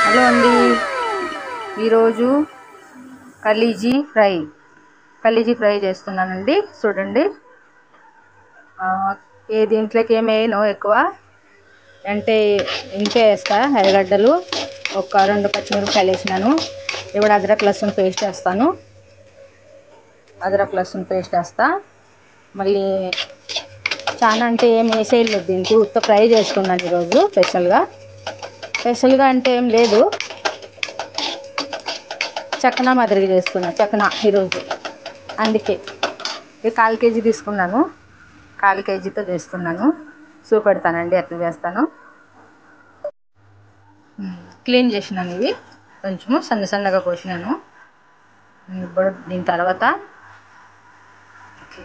Hello అండి, ఈరోజు కలీజీ fry చేస్తున్నానండి. చూడండి, దీంట్లోకి ఏమేనో ఎక్కువ అంటే ఇంతే వేస్తా. ఎర్రగడ్డలు, ఒక 2 పచ్చిమిరపకాయలు వేసినాను. ఇప్పుడు అద్రక్ లహసన్ పేస్ట్ వేస్తాను. మళ్ళీ చాలా అంటే ఏం వేసేయలేదు దీనికి, ఉత్త ఫ్రై చేసుకున్నాను ఈరోజు. స్పెషల్గా అంటే ఏం లేదు, చక్కనా మాదిరిగా చేసుకున్నా ఈరోజు. అందుకే ఇది 1/4 కేజీ తీసుకున్నాను. 1/4 కేజీతో చేస్తున్నాను. చూపెడతానండి ఎట్లా చేస్తాను. క్లీన్ చేసినాను. ఇవి కొంచెము సన్నగా కోసినాను. ఇప్పుడు దీని తర్వాత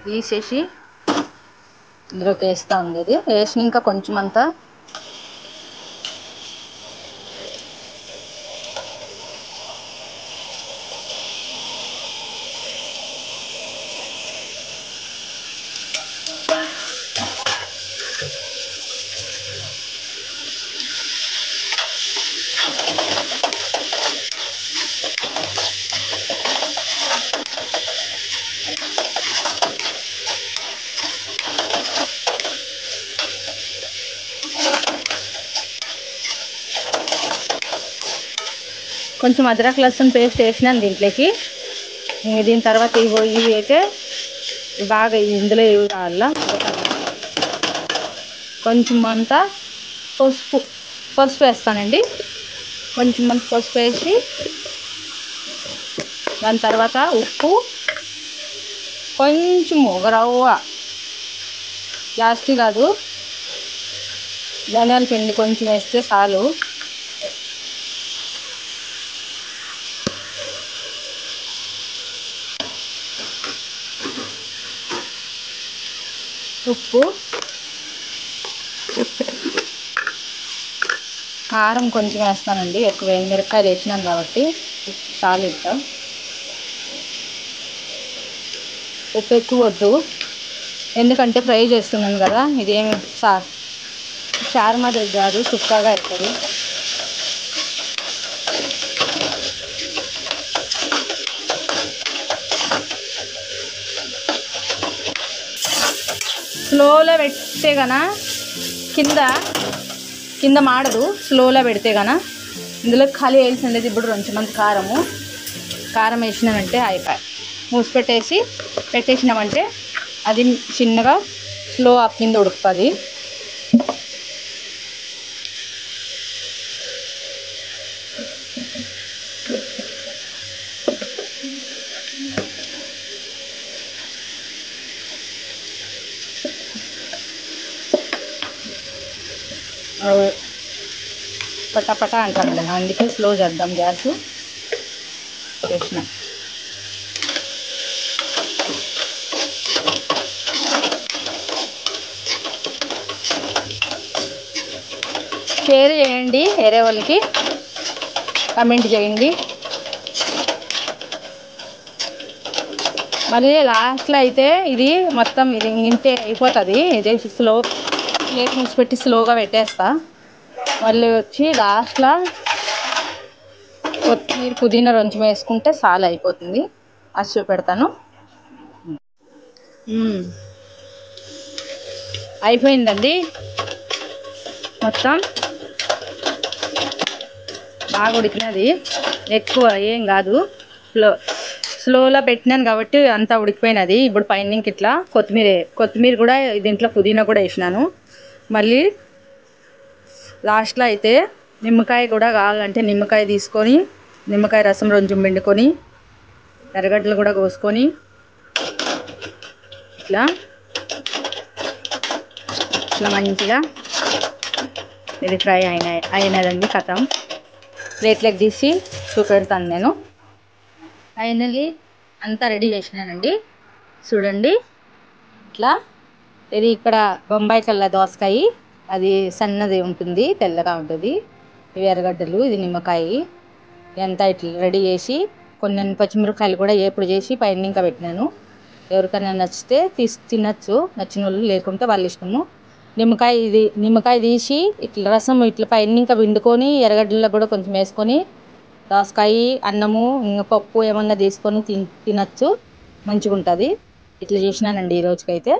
తీసేసి ఇందులోకి వేస్తూ ఉండేది. వేసి ఇంకా కొంచెం అంతా కొంచెం అద్రక్ లహసన్ పేస్ట్ వేసినాను దీంట్లోకి. దీని తర్వాత ఇవి అయితే బాగా ఇందులో ఇవి కావాలా. కొంచెం అంతా పసుపు వేస్తానండి. కొంచెం అంత పసుపు వేసి దాని తర్వాత ఉప్పు, కొంచెము ఒక రవ్వ, జాస్తి కాదు, ధనియాల పిండి కొంచెం వేస్తే చాలు. ఉప్పు, కారం కొంచెం వేస్తానండి. ఎక్కువ మిరపకాయలు వేసినాను కాబట్టి చాలు. ఇట్లా ఉప్పు ఎక్కువ వద్దు, ఎందుకంటే ఫ్రై చేస్తున్నాను కదా. ఇదేమి చారు మాదిరి కాదు, సుక్కగా అవుతుంది. స్లోలో పెడితే కన కింద మాడదు. స్లోలో పెడితే కన ఇందులో ఖాళీ వేయాల్సిండేది. ఇప్పుడు కొంచెం కారం వేసినామంటే అయిపోయి. మూసి పెట్టేసినామంటే అది చిన్నగా స్లో కింద ఉడుకుతుంది. పటాపటా అంటాను కదా, అందుకే స్లో చేద్దాం గ్యాస్. చేసిన షేర్ చేయండి, వేరే వాళ్ళకి కమెంట్ చేయండి. మళ్ళీ లాస్ట్లో అయితే ఇది మొత్తం ఇంతే అయిపోతుంది. ఇదే ప్లేట్ మూసి పెట్టి స్లోగా పెట్టేస్తా. మళ్ళీ వచ్చి లాస్ట్లో కొత్తిమీర, పుదీనా కొంచెం వేసుకుంటే చాలా అయిపోతుంది. అది చూపెడతాను. అయిపోయిందండి, మొత్తం బాగా ఉడికినది. ఎక్కువ ఏం కాదు, స్లోలో పెట్టినాను కాబట్టి అంతా ఉడికిపోయినది. ఇప్పుడు పైన ఇట్లా కొత్తిమీర కూడా దీంట్లో, పుదీనా కూడా వేసినాను. మళ్ళీ లాస్ట్లో అయితే నిమ్మకాయ కూడా కావాలంటే నిమ్మకాయ తీసుకొని, నిమ్మకాయ రసం కొంచెం పిండుకొని, ఎర్రగడ్డలు కూడా కోసుకొని ఇట్లా మంచిగా ఇది ఫ్రై అయినదండి. కథం ప్లేట్లోకి తీసి చూపెడతాను నేను. ఫైనల్లీ అంతా రెడీ చేసినానండి. చూడండి ఇట్లా. ఇది ఇక్కడ బొంబాయి కల్లా దోసకాయ, అది సన్నది ఉంటుంది, తెల్లగా ఉంటుంది. ఇవి ఎర్రగడ్డలు, ఇది నిమ్మకాయ. ఇదంతా ఇట్లా రెడీ చేసి కొన్ని పచ్చిమిరపకాయలు కూడా ఏపుడు చేసి పైన ఇంకా పెట్టినాను. ఎవరికైనా నచ్చితే తినచ్చు, నచ్చిన వాళ్ళు, లేకుంటే వాళ్ళ ఇష్టము. నిమ్మకాయ తీసి ఇట్లా రసం ఇట్లా పైన ఇంకా పిండుకొని ఎర్రగడ్డల్లో కూడా కొంచెం వేసుకొని దోసకాయ అన్నము ఇంకా పప్పు ఏమన్నా తీసుకొని తినచ్చు, మంచిగా ఉంటుంది. ఇట్లా చేసినానండి ఈ రోజుకైతే.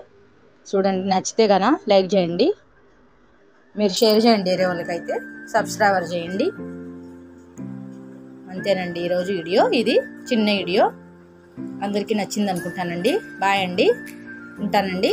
చూడండి, నచ్చితే కనుక లైక్ చేయండి, మీరు షేర్ చేయండి, వేరే వాళ్ళకైతే సబ్స్క్రైబర్ చేయండి. అంతేనండి ఈరోజు వీడియో. ఇది చిన్న వీడియో, అందరికీ నచ్చింది అనుకుంటానండి. బాయ్ అండి, ఉంటానండి.